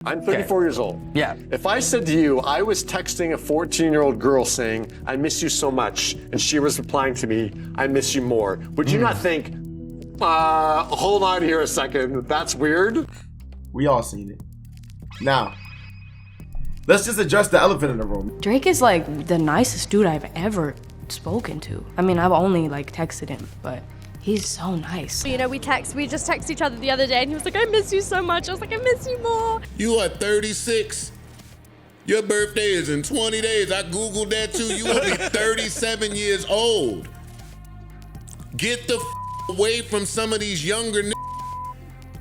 I'm 34 years old. Yeah. If I said to you, I was texting a 14-year-old girl saying, I miss you so much, and she was replying to me, I miss you more, would you not think, hold on here a second, that's weird? We all seen it. Now, let's just address the elephant in the room. Drake is like the nicest dude I've ever spoken to. I mean, I've only like texted him, but he's so nice. You know, we just texted each other the other day and he was like, I miss you so much. I was like, I miss you more. You are 36. Your birthday is in 20 days. I Googled that too. You will be 37 years old. Get the away from some of these younger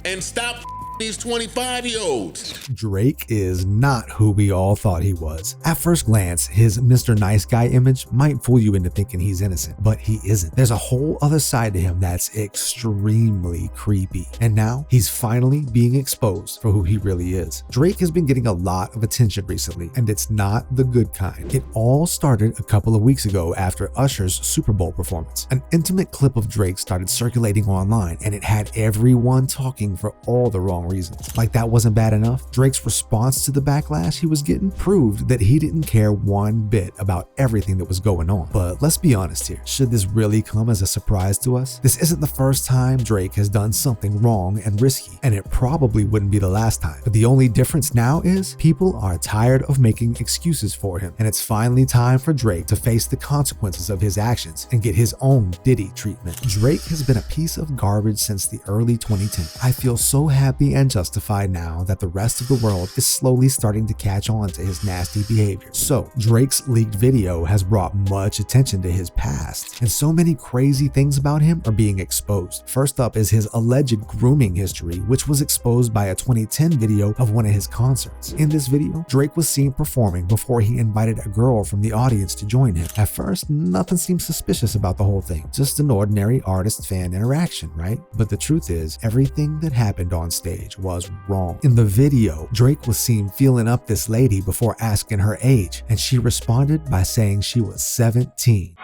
and stop these 25-year-olds. Drake is not who we all thought he was. At first glance, his Mr. Nice Guy image might fool you into thinking he's innocent, but he isn't. There's a whole other side to him that's extremely creepy. And now he's finally being exposed for who he really is. Drake has been getting a lot of attention recently, and it's not the good kind. It all started a couple of weeks ago after Usher's Super Bowl performance. An intimate clip of Drake started circulating online, and it had everyone talking for all the wrong reasons. Like that wasn't bad enough, Drake's response to the backlash he was getting proved that he didn't care one bit about everything that was going on. But let's be honest here, should this really come as a surprise to us? This isn't the first time Drake has done something wrong and risky, and it probably wouldn't be the last time. But the only difference now is people are tired of making excuses for him, and it's finally time for Drake to face the consequences of his actions and get his own Diddy treatment. Drake has been a piece of garbage since the early 2010s. I feel so happy and justified now that the rest of the world is slowly starting to catch on to his nasty behavior. So Drake's leaked video has brought much attention to his past, and so many crazy things about him are being exposed. First up is his alleged grooming history, which was exposed by a 2010 video of one of his concerts. In this video, Drake was seen performing before he invited a girl from the audience to join him. At first, nothing seemed suspicious about the whole thing, just an ordinary artist-fan interaction, right? But the truth is, everything that happened on stage was wrong. In the video, Drake was seen feeling up this lady before asking her age, and she responded by saying she was 17.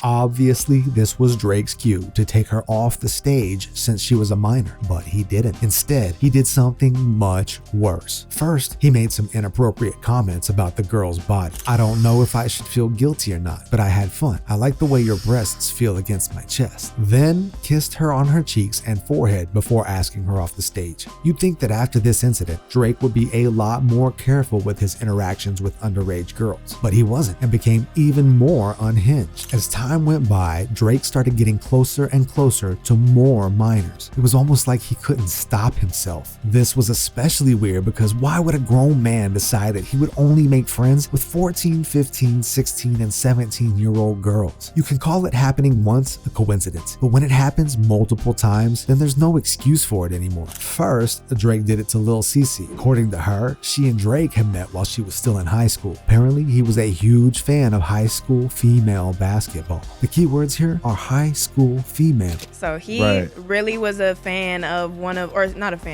Obviously, this was Drake's cue to take her off the stage since she was a minor, but he didn't. Instead, he did something much worse. First, he made some inappropriate comments about the girl's body. I don't know if I should feel guilty or not, but I had fun. I like the way your breasts feel against my chest. Then kissed her on her cheeks and forehead before asking her off the stage. You'd think that after this incident, Drake would be a lot more careful with his interactions with underage girls, but he wasn't, and became even more unhinged. As time went by, Drake started getting closer and closer to more minors. It was almost like he couldn't stop himself. This was especially weird because why would a grown man decide that he would only make friends with 14, 15, 16, and 17-year-old girls? You can call it happening once a coincidence, but when it happens multiple times, then there's no excuse for it anymore. First, Drake did it to Lil CC. According to her, she and Drake had met while she was still in high school. Apparently, he was a huge fan of high school female basketball. The keywords here are high school female. So he really was a fan of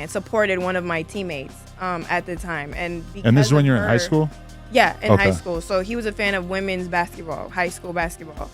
supported one of my teammates at the time. And this is when you're in high school? Yeah, in high school. So he was a fan of women's basketball, high school basketball.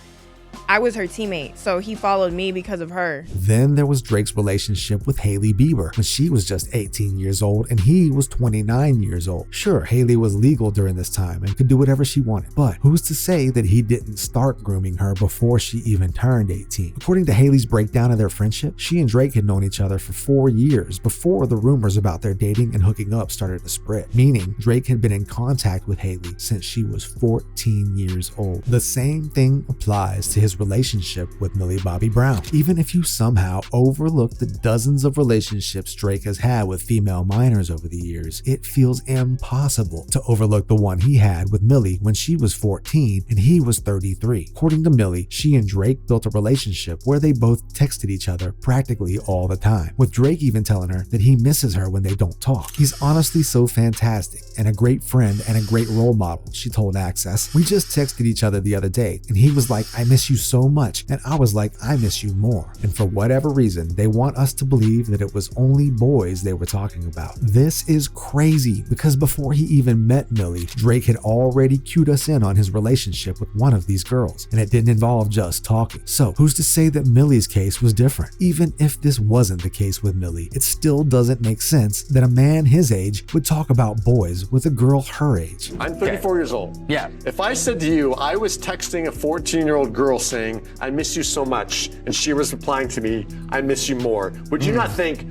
I was her teammate, so he followed me because of her. Then there was Drake's relationship with Hailey Bieber when she was just 18 years old and he was 29 years old. Sure, Hailey was legal during this time and could do whatever she wanted, but who's to say that he didn't start grooming her before she even turned 18? According to Hailey's breakdown of their friendship, she and Drake had known each other for 4 years before the rumors about their dating and hooking up started to spread, meaning Drake had been in contact with Hailey since she was 14 years old. The same thing applies to his his relationship with Millie Bobby Brown. Even if you somehow overlook the dozens of relationships Drake has had with female minors over the years, it feels impossible to overlook the one he had with Millie when she was 14 and he was 33. According to Millie, she and Drake built a relationship where they both texted each other practically all the time, with Drake even telling her that he misses her when they don't talk. He's honestly so fantastic and a great friend and a great role model, she told Access. We just texted each other the other day and he was like, I miss you so much, and I was like, I miss you more. And for whatever reason, they want us to believe that it was only boys they were talking about. This is crazy because before he even met Millie, Drake had already cued us in on his relationship with one of these girls, and it didn't involve just talking. So who's to say that Millie's case was different? Even if this wasn't the case with Millie, it still doesn't make sense that a man his age would talk about boys with a girl her age. I'm 34 years old. Yeah. If I said to you, I was texting a 14-year-old girl saying, I miss you so much, and she was replying to me, I miss you more, would you not think,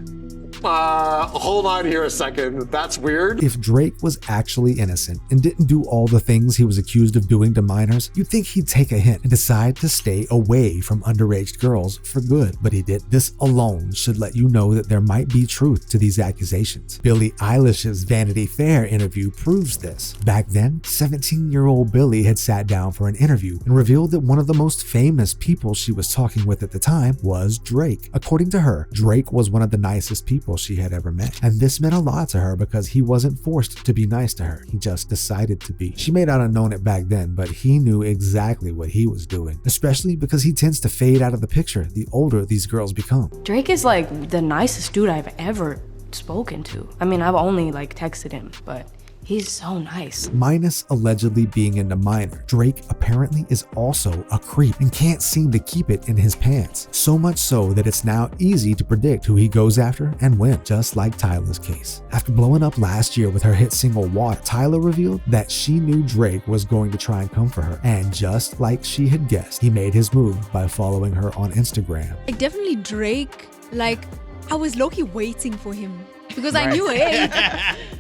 hold on here a second, that's weird? If Drake was actually innocent and didn't do all the things he was accused of doing to minors, you'd think he'd take a hint and decide to stay away from underage girls for good, but he didn't. This alone should let you know that there might be truth to these accusations. Billie Eilish's Vanity Fair interview proves this. Back then, 17-year-old Billie had sat down for an interview and revealed that one of the most famous people she was talking with at the time was Drake. According to her, Drake was one of the nicest people she had ever met, and this meant a lot to her because he wasn't forced to be nice to her, he just decided to be. She may not have known it back then, but he knew exactly what he was doing, especially because he tends to fade out of the picture the older these girls become. Drake is like the nicest dude I've ever spoken to. I mean, I've only like texted him, but he's so nice. Minus allegedly being into minor, Drake apparently is also a creep and can't seem to keep it in his pants. So much so that it's now easy to predict who he goes after and when, just like Tyla's case. After blowing up last year with her hit single Water, Tyla revealed that she knew Drake was going to try and come for her, and just like she had guessed, he made his move by following her on Instagram. Like definitely Drake, like I was low-key waiting for him. Because I knew, hey,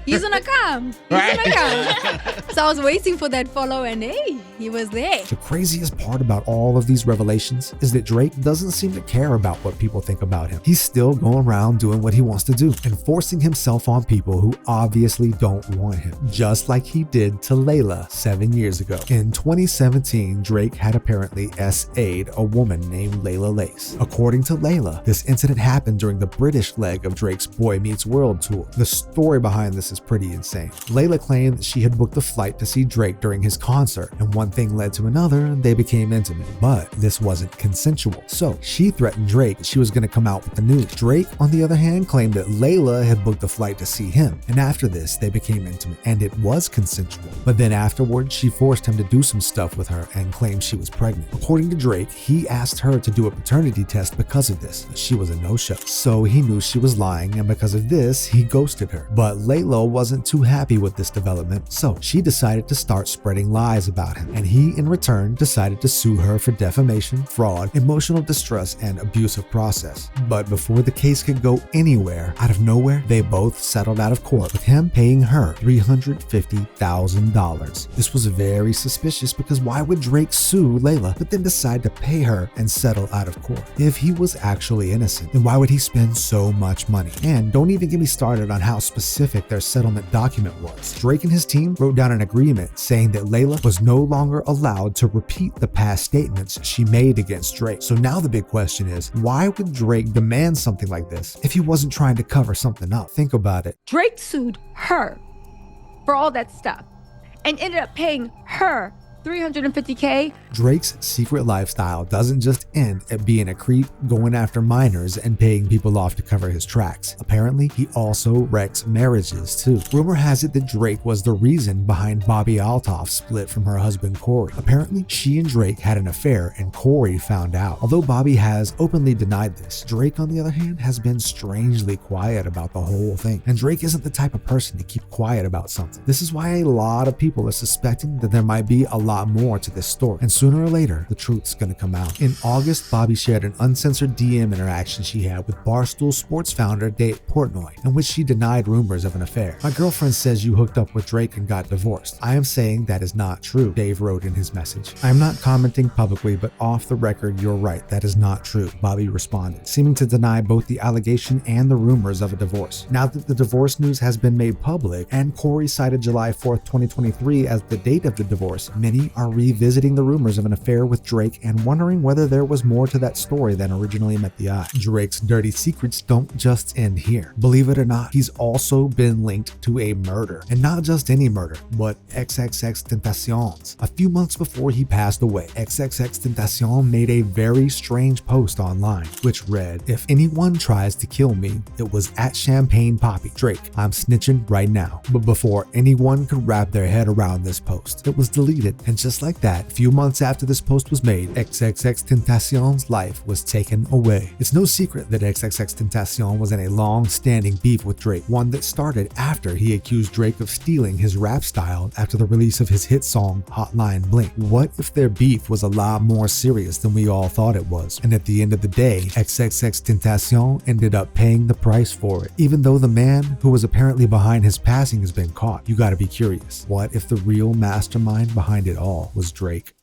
he's gonna come. So I was waiting for that follow and hey, he was there. The craziest part about all of these revelations is that Drake doesn't seem to care about what people think about him. He's still going around doing what he wants to do and forcing himself on people who obviously don't want him, just like he did to Layla 7 years ago. In 2017, Drake had apparently SA'd a woman named Layla Lace. According to Layla, this incident happened during the British leg of Drake's Boy Meets World tour. The story behind this is pretty insane. Layla claimed that she had booked a flight to see Drake during his concert, and one thing led to another and they became intimate, but this wasn't consensual. So she threatened Drake that she was going to come out with the news. Drake, on the other hand, claimed that Layla had booked a flight to see him, and after this they became intimate, and it was consensual. But then afterwards, she forced him to do some stuff with her and claimed she was pregnant. According to Drake, he asked her to do a paternity test because of this. She was a no-show. So he knew she was lying, and because of this, he ghosted her. But Layla wasn't too happy with this development, so she decided to start spreading lies about him, and he in return decided to sue her for defamation, fraud, emotional distress, and abusive process. But before the case could go anywhere, out of nowhere, they both settled out of court, with him paying her $350,000. This was very suspicious because why would Drake sue Layla but then decide to pay her and settle out of court? If he was actually innocent, then why would he spend so much money? And don't even get me started on how specific their settlement document was. Drake and his team wrote down an agreement saying that Layla was no longer allowed to repeat the past statements she made against Drake. So now the big question is, why would Drake demand something like this if he wasn't trying to cover something up? Think about it. Drake sued her for all that stuff and ended up paying her $350K. Drake's secret lifestyle doesn't just end at being a creep, going after minors, and paying people off to cover his tracks. Apparently, he also wrecks marriages too. Rumor has it that Drake was the reason behind Bobbi Atloff's split from her husband Cory. Apparently, she and Drake had an affair and Cory found out. Although Bobbi has openly denied this, Drake on the other hand has been strangely quiet about the whole thing. And Drake isn't the type of person to keep quiet about something. This is why a lot of people are suspecting that there might be a lot lot more to this story, and sooner or later, the truth's gonna come out. In August, Bobbi shared an uncensored DM interaction she had with Barstool Sports founder Dave Portnoy, in which she denied rumors of an affair. "My girlfriend says you hooked up with Drake and got divorced. I am saying that is not true," Dave wrote in his message. "I am not commenting publicly, but off the record, you're right, that is not true," Bobbi responded, seeming to deny both the allegation and the rumors of a divorce. Now that the divorce news has been made public, and Cory cited July 4th, 2023 as the date of the divorce, many are revisiting the rumors of an affair with Drake and wondering whether there was more to that story than originally met the eye. Drake's dirty secrets don't just end here. Believe it or not, he's also been linked to a murder, and not just any murder, but XXXTentacion's. A few months before he passed away, XXXTentacion made a very strange post online, which read, "If anyone tries to kill me, it was at Champagne Poppy. Drake, I'm snitching right now." But before anyone could wrap their head around this post, it was deleted. And just like that, a few months after this post was made, XXXTentacion's life was taken away. It's no secret that XXXTentacion was in a long-standing beef with Drake, one that started after he accused Drake of stealing his rap style after the release of his hit song Hotline Bling. What if their beef was a lot more serious than we all thought it was? And at the end of the day, XXXTentacion ended up paying the price for it, even though the man who was apparently behind his passing has been caught. You gotta be curious. What if the real mastermind behind it all was Drake?